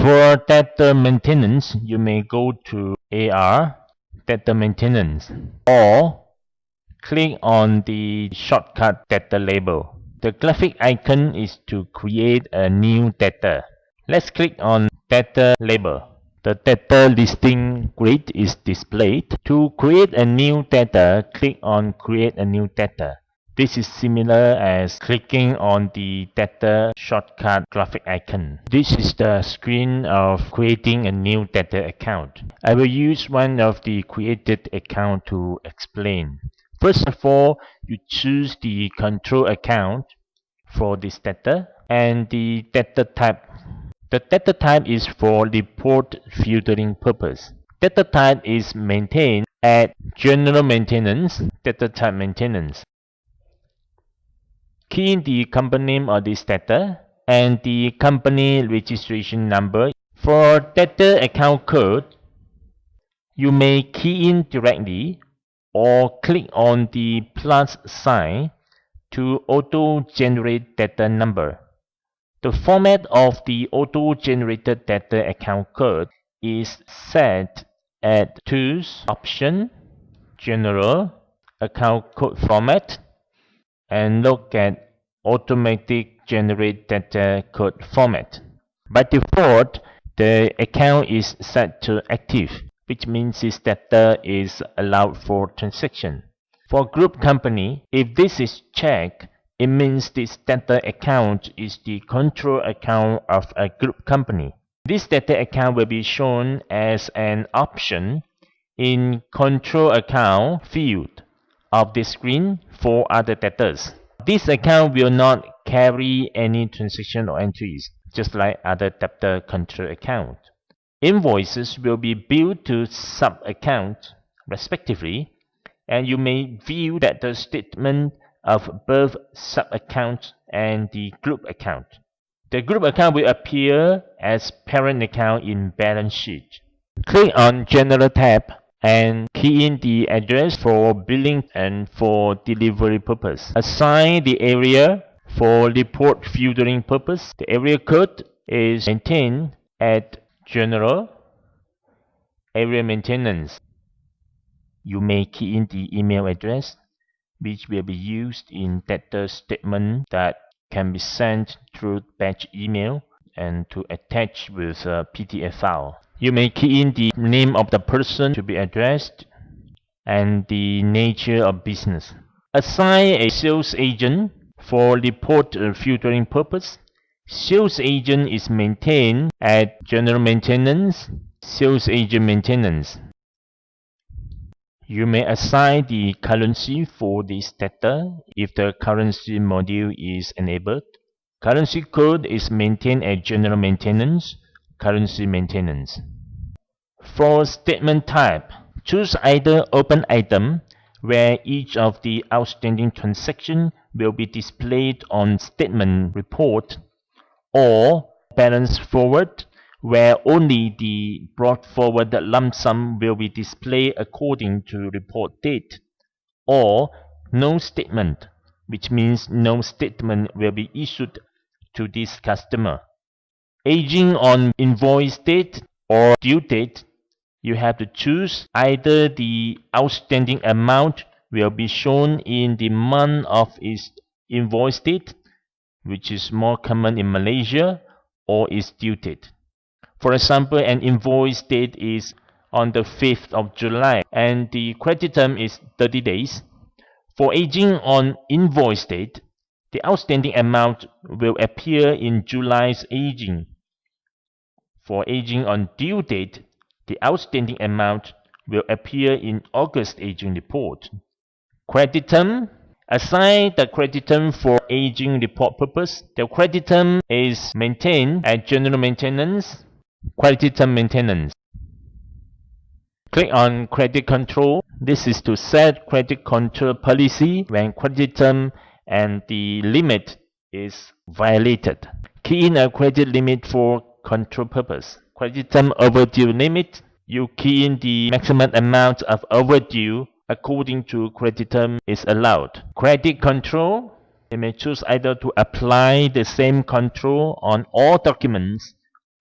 For debtor maintenance, you may go to AR, debtor maintenance, or click on the shortcut debtor label. The graphic icon is to create a new debtor. Let's click on debtor label. The debtor listing grid is displayed. To create a new debtor, click on create a new debtor. This is similar as clicking on the debtor shortcut graphic icon. This is the screen of creating a new debtor account. I will use one of the created account to explain. First of all, you choose the control account for this debtor and the debtor type. The debtor type is for report filtering purpose. Debtor type is maintained at general maintenance, debtor type maintenance. Key in the company name of this debtor and the company registration number. For debtor account code, you may key in directly or click on the plus sign to auto-generate debtor number. The format of the auto-generated debtor account code is set at Tools, Option, General, Account Code Format, and look at Automatic Generate Debtor Code Format. By default, the account is set to active, which means this debtor is allowed for transaction. For group company, if this is checked, it means this debtor account is the control account of a group company. This debtor account will be shown as an option in control account field of the screen for other debtors. This account will not carry any transaction or entries, just like other debtor control account. Invoices will be billed to sub-account respectively, and you may view debtor statement of both sub-account and the group account. The group account will appear as parent account in balance sheet. Click on General tab and key in the address for billing and for delivery purpose. Assign the area for report filtering purpose. The area code is maintained at General, Area Maintenance. You may key in the email address, which will be used in debtor statement that can be sent through batch email and to attach with a PDF file. You may key in the name of the person to be addressed and the nature of business. Assign a sales agent for report filtering purpose. Sales agent is maintained at general maintenance, sales agent maintenance. You may assign the currency for this debtor if the currency module is enabled. Currency code is maintained at general maintenance, currency maintenance. For statement type, choose either open item, where each of the outstanding transactions will be displayed on statement report, or balance forward, where only the brought forward lump sum will be displayed according to report date, or no statement, which means no statement will be issued to this customer. Aging on invoice date or due date, you have to choose either the outstanding amount will be shown in the month of its invoice date, which is more common in Malaysia, or its due date. For example, an invoice date is on the 5th of July and the credit term is 30 days. For aging on invoice date, the outstanding amount will appear in July's aging. For aging on due date, the outstanding amount will appear in August aging report. Credit term. Assign the credit term for aging report purpose. The credit term is maintained at general maintenance, credit term maintenance. Click on credit control. This is to set credit control policy when credit term and the limit is violated. Key in a credit limit for control purpose. Credit term overdue limit. You key in the maximum amount of overdue according to credit term is allowed. Credit control. You may choose either to apply the same control on all documents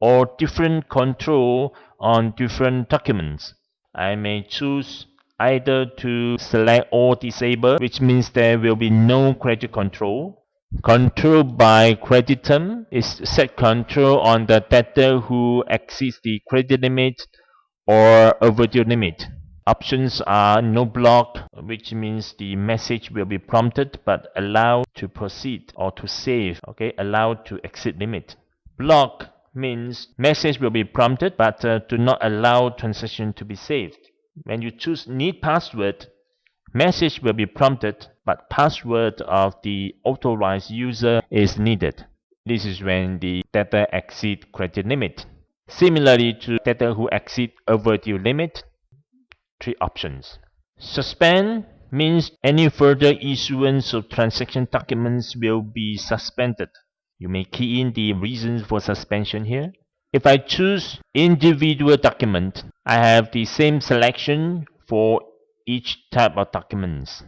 or different control on different documents. I may choose either to select or disable, which means there will be no credit control. Control by credit term is set control on the debtor who exceeds the credit limit or overdue limit. Options are no block, which means the message will be prompted but allowed to proceed or to save, allowed to exceed limit. Block means message will be prompted but do not allow transaction to be saved. When you choose need password, message will be prompted but password of the authorized user is needed. This is when the debtor exceeds credit limit. Similarly to debtor who exceed overdue limit, 3 options. Suspend means any further issuance of transaction documents will be suspended. You may key in the reasons for suspension here. If I choose individual document, I have the same selection for each type of documents.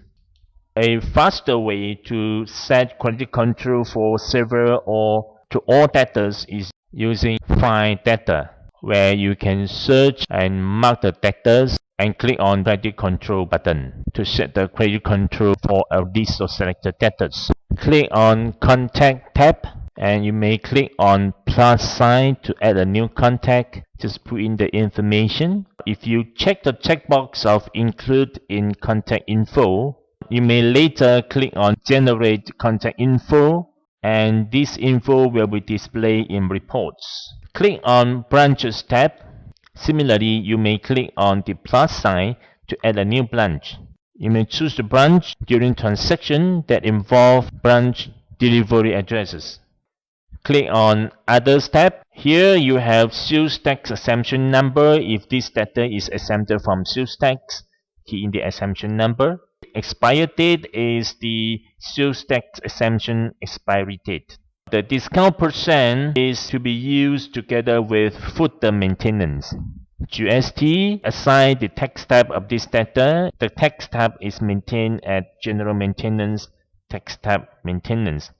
A faster way to set credit control for several or to all debtors is using Find Debtor, where you can search and mark the debtors and click on credit control button to set the credit control for a list of selected debtors. Click on Contact tab and you may click on plus sign to add a new contact. Just put in the information. If you check the checkbox of Include in Contact Info, you may later click on Generate Contact Info and this info will be displayed in Reports. Click on Branches tab. Similarly, you may click on the plus sign to add a new branch. You may choose the branch during transaction that involve branch delivery addresses. Click on Others tab. Here you have sales tax exemption number. If this debtor is exempted from sales tax, key in the exemption number. Expire date is the sales tax exemption expiry date. The discount percent is to be used together with footer maintenance. GST, assign the tax type of this debtor. The tax type is maintained at General Maintenance, Tax type Maintenance.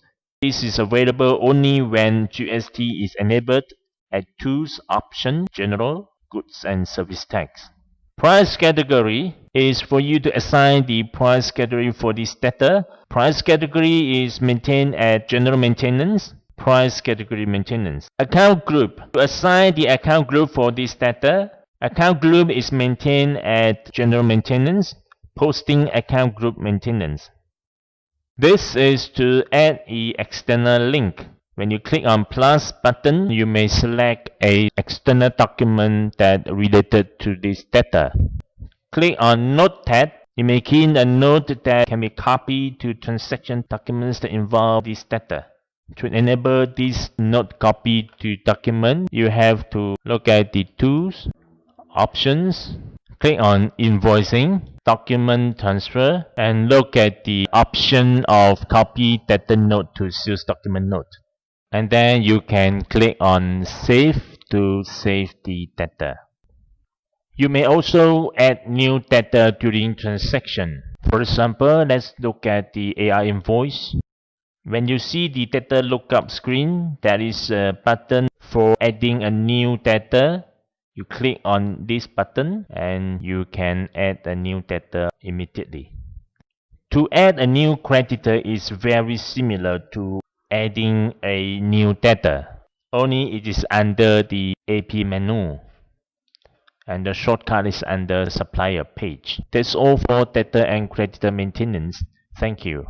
This is available only when GST is enabled at Tools option, General, Goods and Service Tax. Price category is for you to assign the price category for this debtor. Price category is maintained at General Maintenance, Price category Maintenance. Account group. To assign the account group for this debtor, account group is maintained at General Maintenance, Posting account group Maintenance. This is to add an external link. When you click on plus button, you may select an external document that related to this debtor. Click on Note tab. You may key in a note that can be copied to transaction documents that involve this debtor. To enable this note copy to document, you have to look at the Tools, Options, click on Invoicing, Document Transfer, and look at the option of Copy Debtor Note to Sales Document Note. And then you can click on Save to save the debtor. You may also add new debtor during transaction. For example, let's look at the AR invoice. When you see the debtor lookup screen, there is a button for adding a new debtor. You click on this button and you can add a new debtor immediately. To add a new creditor is very similar to adding a new debtor, only it is under the AP menu and the shortcut is under the supplier page. That's all for debtor and creditor maintenance. Thank you.